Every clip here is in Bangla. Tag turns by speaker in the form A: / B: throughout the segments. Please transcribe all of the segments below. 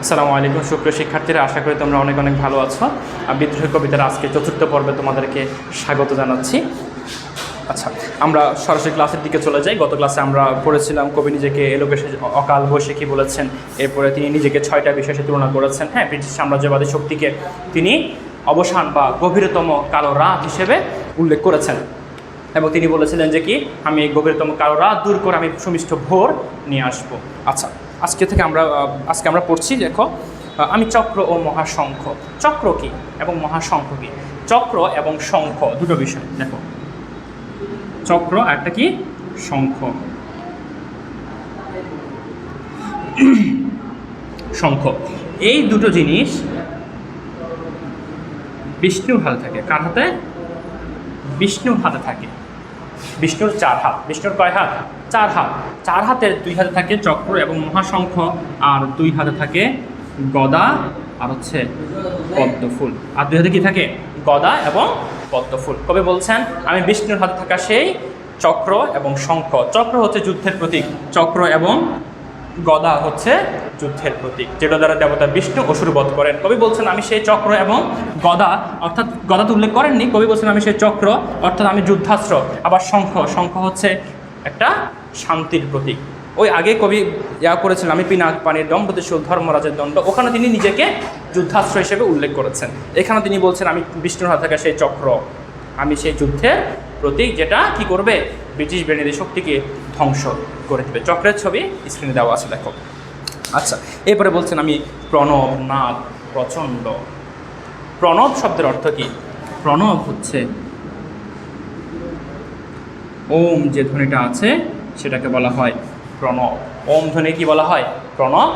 A: আসসালামু আলাইকুম সুপ্রিয় শিক্ষার্থীরা, আশা করি তোমরা অনেক অনেক ভালো আছো। বিদ্রোহী কবিতার আজকে চতুর্থ পর্বে তোমাদেরকে স্বাগত জানাচ্ছি। আচ্ছা, আমরা সরাসরি ক্লাসের দিকে চলে যাই। গত ক্লাসে আমরা পড়েছিলাম কবি নিজেকে এলোকেশে অকাল বৈশাখী বলেছেন। এরপরে তিনি নিজেকে 6টা বিষয়ে তুলনা করেছেন। হ্যাঁ, ব্রিটিশ সাম্রাজ্যবাদী শক্তিকে তিনি অবসান বা গভীরতম কালো রাত হিসেবে উল্লেখ করেছেন এবং তিনি বলেছিলেন যে কি, আমি এই গভীরতম কালো রাত দূর করে আমি সুমিষ্ট ভোর নিয়ে আসবো। আচ্ছা, আজকে আমরা পড়ছি। দেখো, আমি চক্র ও মহাশঙ্খ। চক্র কি এবং মহাশঙ্খ কি? চক্র এবং শঙ্খ দুটো বিষয়। দেখো, চক্র একটা কি, শঙ্খ। শঙ্খ এই দুটো জিনিস বিষ্ণুর হাতে থাকে। কার হাতে? বিষ্ণুর হাতে থাকে। বিষ্ণুর 4 হাত। বিষ্ণুর কয় হাত? 4 হাত। 4 হাতের 2 হাতে থাকে চক্র এবং মহাশঙ্খ, আর 2 হাতে থাকে গদা আর হচ্ছে পদ্মফুল। আর 2 হাতে কি থাকে? গদা এবং পদ্মফুল। কবি বলছেন, আমি বিষ্ণুর হাতে থাকা সেই চক্র এবং শঙ্খ। চক্র হচ্ছে যুদ্ধের প্রতীক, চক্র এবং গদা হচ্ছে যুদ্ধের প্রতীক, যেটা দ্বারা দেবতা বিষ্ণু অসুর বধ করেন। কবি বলছেন, আমি সেই চক্র এবং গদা, অর্থাৎ গদা তো উল্লেখ করেননি। কবি বলছেন, আমি সেই চক্র অর্থাৎ আমি যুদ্ধাস্ত্র। আবার শঙ্খ, শঙ্খ হচ্ছে একটা শান্তির প্রতীক। ওই আগে কবি করেছেন, আমি পিনাক পানির দম্পতিশূল ধর্মরাজের দণ্ড। ওখানে তিনি নিজেকে যুদ্ধাস্ত্র হিসেবে উল্লেখ করেছেন। এখানে তিনি বলছেন, আমি বিষ্ণুর হাতে থাকা সেই চক্র, আমি সেই যুদ্ধের প্রতীক, যেটা কি করবে? ব্রিটিশ বাহিনীর শক্তিকে ধ্বংস করে দেবে। চক্রের ছবি স্ক্রিনে দেওয়া আছে, দেখো। আচ্ছা, এরপরে বলছেন, আমি প্রণব নাদ প্রচণ্ড। প্রণব শব্দের অর্থ কি? প্রণব হচ্ছে ওম যে ধ্বনিটা আছে সেটাকে বলা হয় প্রণব। ওম ধ্বনি কি বলা হয়? প্রণব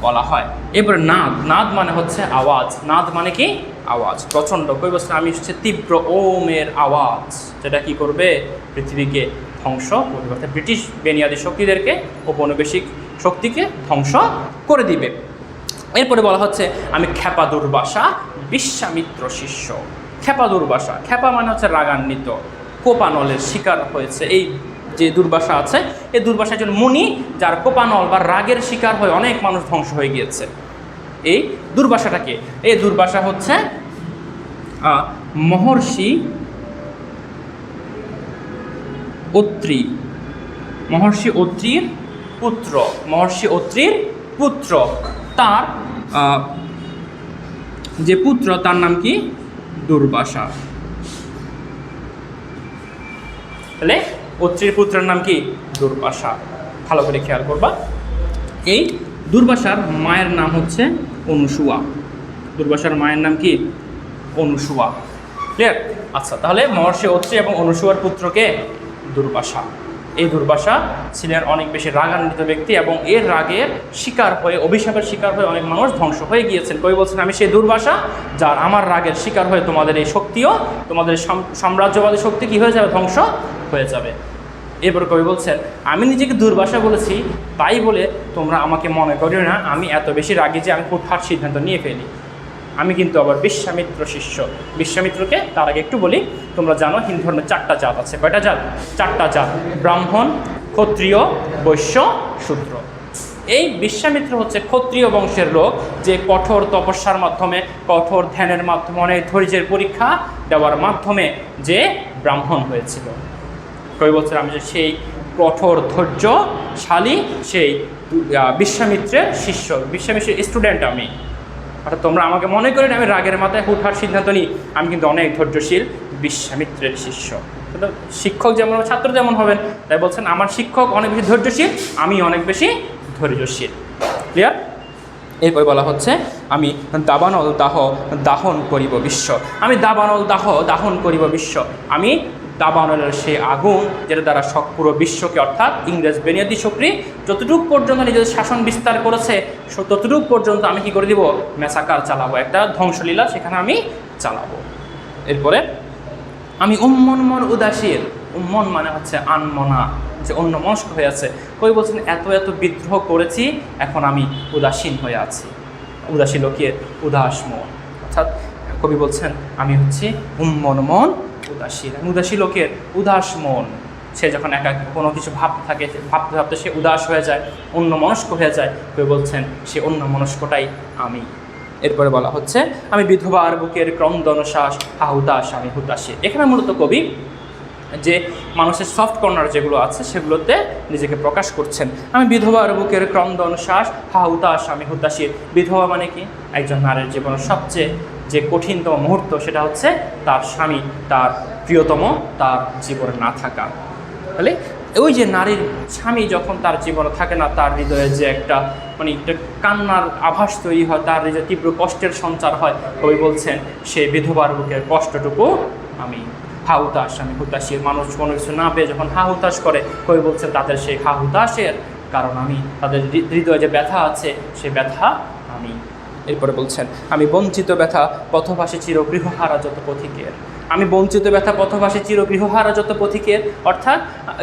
A: বলা হয়। এরপরে নাদ, নাদ মানে হচ্ছে আওয়াজ। নাদ মানে কি? আওয়াজ। প্রচণ্ড কই বলছে, আমি হচ্ছে তীব্র ওমের আওয়াজ, যেটা কি করবে? পৃথিবীকে ধ্বংস করবে, অর্থাৎ ব্রিটিশ বেনিয়াদী শক্তিদেরকে, ঔপনিবেশিক শক্তিকে ধ্বংস করে দিবে। এরপরে বলা হচ্ছে, আমি ক্ষেপা দুর্বাসা বিশ্বামিত্র শিষ্য। ক্ষেপা দুর্বাসা, ক্ষেপা মানে হচ্ছে রাগান্বিত, কোপানলের শিকার হয়েছে। এই যে দুর্বাসা আছে, এই দুর্বাসা একজন মুনি, যার কোপানল বা রাগের শিকার হয়ে অনেক মানুষ ধ্বংস হয়ে গিয়েছে। এই দুর্বাসাটাকে, এই দুর্বাসা হচ্ছে মহর্ষি অত্রি, মহর্ষি অত্রির পুত্র। মহর্ষি অত্রির পুত্র, তার যে পুত্র তার নাম কি? দুর্বাসা। তাহলে অত্রির পুত্রের নাম কি? দুর্বাসা। ভালো করে খেয়াল করবা। এই দুর্বাসার মায়ের নাম হচ্ছে অনুসুয়া। দুর্বাসার মায়ের নাম কি? অনুসুয়া। ক্লিয়ার? আচ্ছা, তাহলে মহর্ষি অত্রি এবং অনুসুয়ার পুত্রকে দুর্বাসা। এই দুর্বাসা ছিলেন অনেক বেশি রাগান্বিত ব্যক্তি এবং এর রাগের শিকার হয়ে, অভিশাপের শিকার হয়ে অনেক মানুষ ধ্বংস হয়ে গিয়েছেন। কবি বলছেন, আমি সেই দুর্বাসা, যার আমার রাগের শিকার হয়ে তোমাদের এই শক্তিও, তোমাদের সাম্রাজ্যবাদী শক্তি কি হয়ে যাবে? ধ্বংস হয়ে যাবে। এরপর কবি বলছেন, আমি নিজেকে দুর্বাসা বলেছি, তাই বলে তোমরা আমাকে মনে করিও না আমি এত বেশি রাগী যে আমি হুটহাট সিদ্ধান্ত নিয়ে ফেলি। আমি কিন্তু আবার বিশ্বামিত্র শিষ্য। বিশ্বামিত্রকে তার আগে একটু বলি, তোমরা জানো হিন্দু ধর্মের 4টা জাত আছে। কয়টা জাত? 4টা জাত। ব্রাহ্মণ, ক্ষত্রিয়, বৈশ্য, শূদ্র। এই বিশ্বামিত্র হচ্ছে ক্ষত্রিয় বংশের লোক, যে কঠোর তপস্যার মাধ্যমে, কঠোর ধ্যানের মাধ্যমে, অনেক ধৈর্যের পরীক্ষা দেওয়ার মাধ্যমে যে ব্রাহ্মণ হয়েছিল। কবি বলছেন, আমি যে সেই কঠোর ধৈর্যশালী সেই বিশ্বামিত্রের শিষ্য, বিশ্বামিত্রের স্টুডেন্ট আমি। অর্থাৎ তোমরা আমাকে মনে করেন আমি রাগের মাথায় হুটহাট সিদ্ধান্ত নিই, আমি কিন্তু অনেক ধৈর্যশীল বিশ্বামিত্রের শিষ্য। শিক্ষক যেমন, ছাত্র যেমন হবেন, তাই বলছেন আমার শিক্ষক অনেক বেশি ধৈর্যশীল, আমি অনেক বেশি ধৈর্যশীল। ক্লিয়ার? এরপরে বলা হচ্ছে, আমি দাবানল দাহ দাহন করিব বিশ্ব। আমি দাবানল দাহ দাহন করিব বিশ্ব। আমি দাবানলের সেই আগুন, যেটা দ্বারা পুরো বিশ্বকে, অর্থাৎ ইংরেজ বেনিয়াদী শক্তি যতটুকু পর্যন্ত নিজেদের শাসন বিস্তার করেছে, ততটুকু পর্যন্ত আমি কি করে দিব? ম্যাসাকার চালাবো, একটা ধ্বংসলীলা সেখানে আমি চালাবো। এরপরে, আমি উম্মন মন উদাসীর। উম্মন মানে হচ্ছে আনমনা, যে অন্যমনস্ক হয়ে আছে। কবি বলছেন, এত এত বিদ্রোহ করেছি, এখন আমি উদাসীন হয়ে আছি। উদাসী লোকের উদাস মন, অর্থাৎ কবি বলছেন, আমি হচ্ছে উম্মন মন উদাসী। উদাসী লোকের উদাস মন, সে যখন একা কোনো কিছু ভাবতে থাকে, ভাবতে ভাবতে সে উদাস হয়ে যায়, অন্যমনস্ক হয়ে যায়, কবি বলছেন সে অন্যমনস্কটাই আমি। এরপরে বলা হচ্ছে আমি বিধবার বুকের ক্রন্দন শ্বাস, হা হুতাশ আমি হুতাশে। এখানে মূলত কবি যে মানুষের সফট কর্নার যেগুলো আছে সেগুলোতে নিজেকে প্রকাশ করছেন। আমি বিধবার বুকের ক্রন্দন শ্বাস, হা হুতাশ আমি হুতাশি। বিধবা মানে কি? একজন নারীর জীবনের সবচেয়ে যে কঠিনতম মুহূর্ত সেটা হচ্ছে তার স্বামী, তার প্রিয়তম তার জীবনে না থাকা। তাহলে ওই যে নারীর স্বামী যখন তার জীবনে থাকে না, তার হৃদয়ে যে একটা একটা কান্নার আভাস তৈরি হয়, তার যে তীব্র কষ্টের সঞ্চার হয়, কবি বলছেন সে বিধবার বুকের কষ্টটুকু আমি। হা হুতাশ আমি হুতাশি। মানুষ কোনো কিছু না পেয়ে যখন হা হুতাশ করে, কবি বলছেন তাদের সেই হা হুতাশের কারণ আমি, তাদের হৃদয়ে যে ব্যথা আছে সে ব্যথা আমি। এরপরে বলছেন আমি বঞ্চিত ব্যথা পথভাসী চির গৃহহারা যত পথিকের। আমি বঞ্চিত ব্যথা পথভাসী চির গৃহহারা যত পথিকের, অর্থাৎ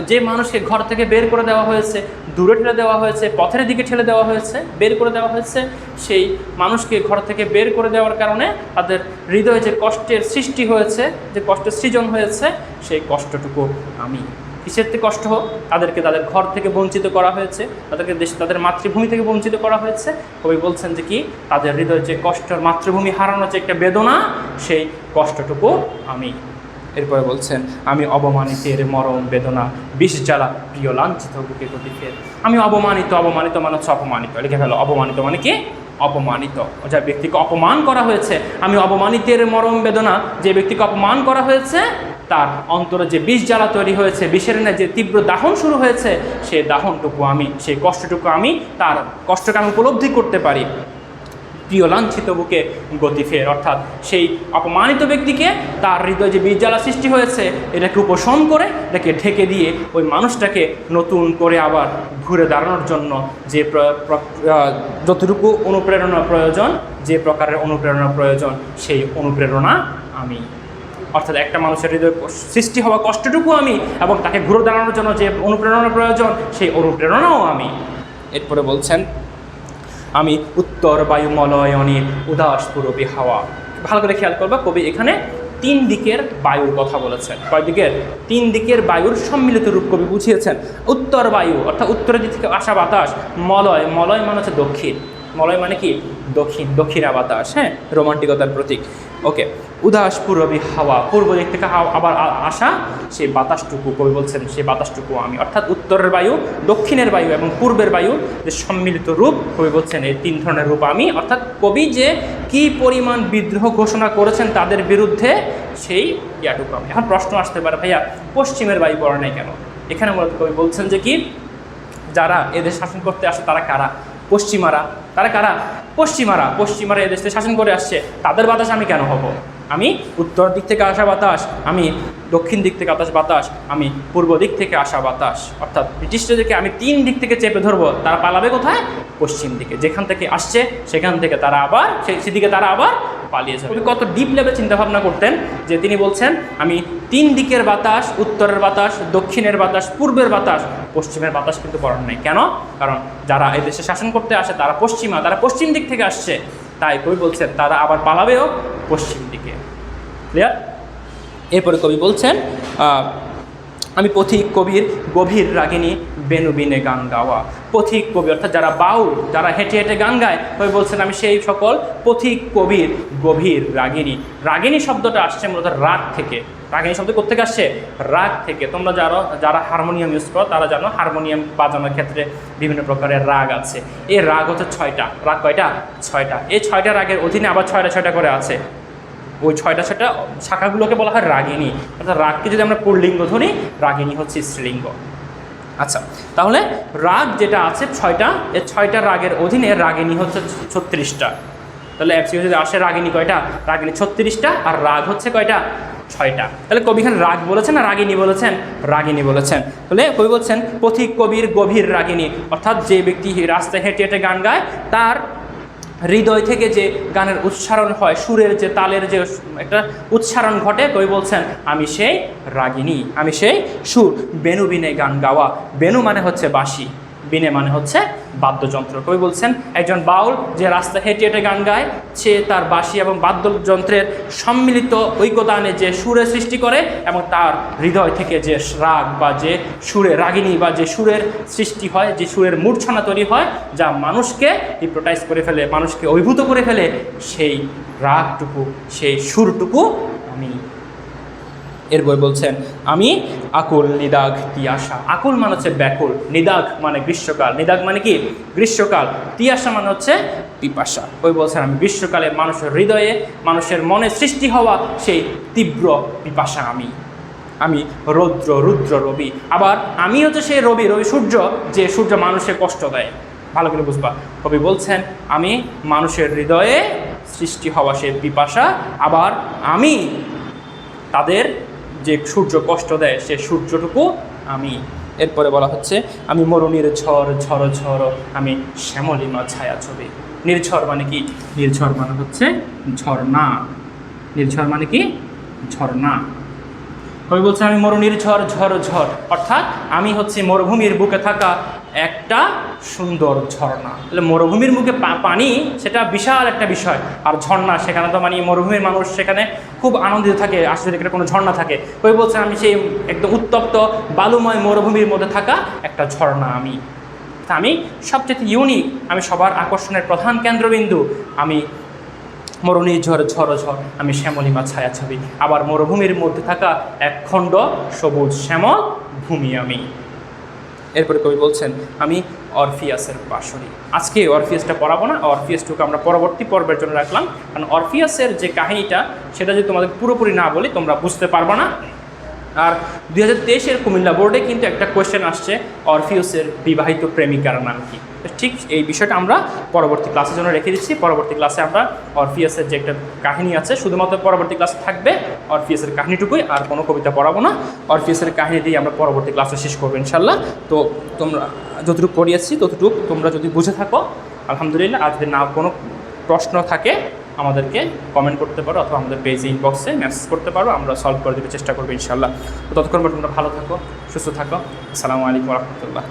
A: যে মানুষকে ঘর থেকে বের করে দেওয়া হয়েছে, দূরে ঠেলে দেওয়া হয়েছে, পথের দিকে ঠেলে দেওয়া হয়েছে, বের করে দেওয়া হয়েছে, সেই মানুষকে ঘর থেকে বের করে দেওয়ার কারণে তাদের হৃদয়ে যে কষ্টের সৃষ্টি হয়েছে, যে কষ্টের সৃজন হয়েছে, সেই কষ্টটুকু আমি। কিসের থেকে কষ্ট হোক? তাদেরকে তাদের ঘর থেকে বঞ্চিত করা হয়েছে, তাদেরকে তাদের মাতৃভূমি থেকে বঞ্চিত করা হয়েছে। কবি বলছেন যে কি তাদের হৃদয়ের যে কষ্টের, মাতৃভূমি হারানোর যে একটা বেদনা, সেই কষ্টটুকু আমি। এরপরে বলছেন আমি অবমানিতের মরম বেদনা বিষ জ্বালা প্রিয় লাঞ্ছিত বুকে গতি ফের। আমি অবমানিত, অবমানিত মানে হচ্ছে অপমানিত, লিখে ফেলো অবমানিত মানে কি? অপমানিত, যা ব্যক্তিকে অপমান করা হয়েছে। আমি অবমানিতের মরম বেদনা, যে ব্যক্তিকে অপমান করা হয়েছে তার অন্তরে যে বিষ জ্বালা তৈরি হয়েছে, বিষের যে তীব্র দাহন শুরু হয়েছে, সেই দাহনটুকু আমি, সেই কষ্টটুকু আমি, তার কষ্টকে আমি উপলব্ধি করতে পারি। প্রিয় লাঞ্ছিত বুকে গতি ফের, অর্থাৎ সেই অপমানিত ব্যক্তিকে তার হৃদয়ে যে বিষ জ্বালা সৃষ্টি হয়েছে এটাকে উপশম করে, এটাকে ঢেকে দিয়ে ওই মানুষটাকে নতুন করে আবার ঘুরে দাঁড়ানোর জন্য যে যতটুকু অনুপ্রেরণা প্রয়োজন, যে প্রকারের অনুপ্রেরণা প্রয়োজন, সেই অনুপ্রেরণা আমি। অর্থাৎ একটা মানুষের হৃদয়ে সৃষ্টি হওয়া কষ্টটুকু আমি, এবং তাকে ঘুরে দাঁড়ানোর জন্য যে অনুপ্রেরণা প্রয়োজন, সেই অনুপ্রেরণাও আমি। এরপরে বলছেন আমি উত্তর বায়ুমলয়নের উদাস পূরবী হাওয়া। ভালো করে খেয়াল করবা, কবি এখানে 3 দিকের বায়ুর কথা বলেছেন। কয় দিকের? 3 দিকের বায়ুর সম্মিলিত রূপ কবি বুঝিয়েছেন। উত্তর বায়ু অর্থাৎ উত্তরের দিক থেকে আসা বাতাস। মলয়, মলয় মানে হচ্ছে দক্ষিণ। মলয় মানে কি? দক্ষিণ, দক্ষিণা বাতাস, হ্যাঁ, রোমান্টিকতার প্রতীক। ওকে, উদাস পূর্বী হাওয়া, পূর্ব দিক থেকে আবার আসা সেই বাতাসটুকু, কবি বলছেন সেই বাতাসটুকু আমি। অর্থাৎ উত্তরের বায়ু, দক্ষিণের বায়ু এবং পূর্বের বায়ু যে সম্মিলিত রূপ, কবি বলছেন এই 3 ধরনের রূপ আমি। অর্থাৎ কবি যে কি পরিমাণ বিদ্রোহ ঘোষণা করেছেন তাদের বিরুদ্ধে, সেই ইয়াটুকু আমি। এখন প্রশ্ন আসতে পারে, ভাইয়া পশ্চিমের বায়ু পড়ে নাই কেন? এখানে মূলত কবি বলছেন যে কি যারা এদের শাসন করতে আসে তারা কারা? পশ্চিমারা। তারা কারা? পশ্চিমারা। পশ্চিমারা এদেশে শাসন করে আসছে, তাদের বাতাস আমি কেন হব? আমি উত্তর দিক থেকে আসা বাতাস, আমি দক্ষিণ দিক থেকে বাতাস, আমি পূর্ব দিক থেকে আসা বাতাস। অর্থাৎ ব্রিটিশদেরকে আমি 3 দিক থেকে চেপে ধরবো, তারা পালাবে কোথায়? পশ্চিম দিকে। যেখান থেকে আসছে সেখান থেকে তারা আবার সেদিকে তারা আবার পালিয়ে যাবে। কত ডিপ লেভেলে চিন্তাভাবনা করতেন যে তিনি বলছেন আমি 3 দিকের বাতাস, উত্তরের বাতাস, দক্ষিণের বাতাস, পূর্বের বাতাস, পশ্চিমের বাতাস কিন্তু পড়ার নাই। কেন? কারণ যারা এই দেশে শাসন করতে আসে তারা পশ্চিমা, তারা পশ্চিম দিক থেকে আসছে, তাই কবি বলছেন তারা আবার পালাবেও পশ্চিম দিকে। ক্লিয়ার? এরপরে কবি বলছেন আমি পথিক কবির গভীর রাগিনী বেনুবিনে গান গাওয়া। পথিক কবি অর্থাৎ যারা বাউল, যারা হেঁটে হেঁটে গান গায়, কবি বলছেন আমি সেই সকল পথিক কবির গভীর রাগিনী। রাগিনী শব্দটা আসছে মূলত রাগ থেকে। রাগিনী শব্দ কোথেকে আসছে? রাগ থেকে। তোমরা যারা হারমোনিয়াম ইউজ করো তারা জানো হারমোনিয়াম বাজানোর ক্ষেত্রে বিভিন্ন প্রকারের রাগ আছে। এই রাগ হচ্ছে 6টা। রাগ কয়টা? 6টা। এই 6টা রাগের অধীনে আবার 6টা করে আছে। ওই 6টা শাখাগুলোকে বলা হয় রাগিনী। অর্থাৎ রাগকে যদি আমরা পুল্লিঙ্গ ধরি, রাগিনী হচ্ছে স্ত্রীলিঙ্গ। আচ্ছা, তাহলে রাগ যেটা আছে 6টা, এই 6টা রাগের অধীনে রাগিনী হচ্ছে 36টা। তাহলে অ্যাকচুয়ালি যদি আসে রাগিনী কয়টা? রাগিনী 36টা, আর রাগ হচ্ছে কয়টা? 6টা। তাহলে কবি এখানে রাগ বলেছেন না রাগিনী বলেছেন? রাগিনী বলেছেন। তাহলে কবি বলছেন পথিক কবির গভীর রাগিনী, অর্থাৎ যে ব্যক্তি রাস্তায় হেঁটে হেঁটে গান গায় তার হৃদয় থেকে যে গানের উচ্চারণ হয়, সুরের যে তালের যে একটা উচ্চারণ ঘটে, কবি বলছেন আমি সেই রাগিনী, আমি সেই সুর। বেনুবিনে গান গাওয়া। বেনু মানে হচ্ছে বাঁশি। বিনে মানে হচ্ছে বাদ্যযন্ত্র। কবি বলছেন একজন বাউল যে রাস্তা হেঁটে হেঁটে গান গায়, সে তার বাঁশি এবং বাদ্যযন্ত্রের সম্মিলিত ঐক্যতানে যে সুরের সৃষ্টি করে এবং তার হৃদয় থেকে যে রাগ বা যে সুরে রাগিনী বা যে সুরের সৃষ্টি হয়, যে সুরের মূর্ছনা তৈরি হয়, যা মানুষকে হিপনোটাইজ করে ফেলে, মানুষকে অভিভূত করে ফেলে, সেই রাগটুকু, সেই সুরটুকু আমি। এর বই বলছেন আমি আকুল নিদাঘ তিয়াসা। আকুল মানে হচ্ছে ব্যাকুল, নিদাঘ মানে গ্রীষ্মকাল, নিদাঘ মানে কি গ্রীষ্মকাল, তিয়াসা মানে হচ্ছে পিপাসা। বই বলছেন আমি গ্রীষ্মকালে মানুষের হৃদয়ে, মানুষের মনে সৃষ্টি হওয়া সেই তীব্র পিপাসা আমি। আমি রুদ্র রবি, আবার আমি হচ্ছে সেই রবি সূর্য, যে সূর্য মানুষের কষ্ট দেয়। ভালো করে বুঝবা, কবি বলছেন আমি মানুষের হৃদয়ে সৃষ্টি হওয়া সেই পিপাসা, আবার আমি তাদের যে সূর্য কষ্ট দেয় সে সূর্যটুকু আমি। এরপরে বলা হচ্ছে আমি মরুনির ঝড় আমি শ্যামলিমা ছায়া ছবি। নির্ঝর মানে কি? নির্ঝর মানে হচ্ছে ঝর্ণা। নির্ঝর মানে কি? ঝর্ণা। কবি বলছে আমি মরুনির ঝড় অর্থাৎ আমি হচ্ছে মরুভূমির বুকে থাকা একটা সুন্দর ঝর্ণা। তাহলে মরুভূমির মুখে পানি সেটা বিশাল একটা বিষয়, আর ঝর্ণা সেখানে তো মানে মরুভূমির মানুষ সেখানে খুব আনন্দিত থাকে আসলে এখানে কোনো ঝর্ণা থাকে। কবি বলছে আমি সেই একদম উত্তপ্ত বালুময় মরুভূমির মধ্যে থাকা একটা ঝর্ণা আমি। তা আমি সবচেয়ে ইউনিক, আমি সবার আকর্ষণের প্রধান কেন্দ্রবিন্দু, আমি মরুনির ঝড় আমি শ্যামলিমা ছায়া ছবি, আবার মরুভূমির মধ্যে থাকা একখণ্ড সবুজ শ্যামল ভূমি আমি। এরপরে কবি বলছেন আমি অরফিয়াসের বাঁশরি। আজকে অরফিয়াসটা পড়াবো না, অরফিয়াসটুকু আমরা পরবর্তী পর্বের জন্য রাখলাম, কারণ অরফিয়াসের যে কাহিনীটা সেটা যদি তোমাদের পুরোপুরি না বলি তোমরা বুঝতে পারবে না। আর 2023-এর কুমিল্লা বোর্ডে কিন্তু একটা কোয়েশ্চেন আসছে অরফিয়াসের বিবাহিত প্রেমিকার নাম কি। ঠিক এই বিষয়টা আমরা পরবর্তী ক্লাসের জন্য রেখে দিচ্ছি। পরবর্তী ক্লাসে আমরা অরফিয়াসের যে একটা কাহিনী আছে, শুধুমাত্র পরবর্তী ক্লাসে থাকবে অরফিয়াসের কাহিনীটুকুই, আর কোনো কবিতা পড়াবো না। অরফিয়াসের কাহিনী দিয়ে আমরা পরবর্তী ক্লাসে শেষ করবো ইনশাল্লাহ। তো তোমরা যতটুকু পড়িয়েছি ততটুকু তোমরা যদি বুঝে থাকো আলহামদুলিল্লাহ, আর যদি না কোনো প্রশ্ন থাকে আমাদেরকে কমেন্ট করতে পারো অথবা আমাদের পেজে ইনবক্সে মেসেজ করতে পারো, আমরা সলভ করে দিতে চেষ্টা করবো ইনশাল্লাহ। তো ততক্ষণ তোমরা ভালো থাকো, সুস্থ থাকো। আসসালামু আলাইকুম রহমতুল্লাহ।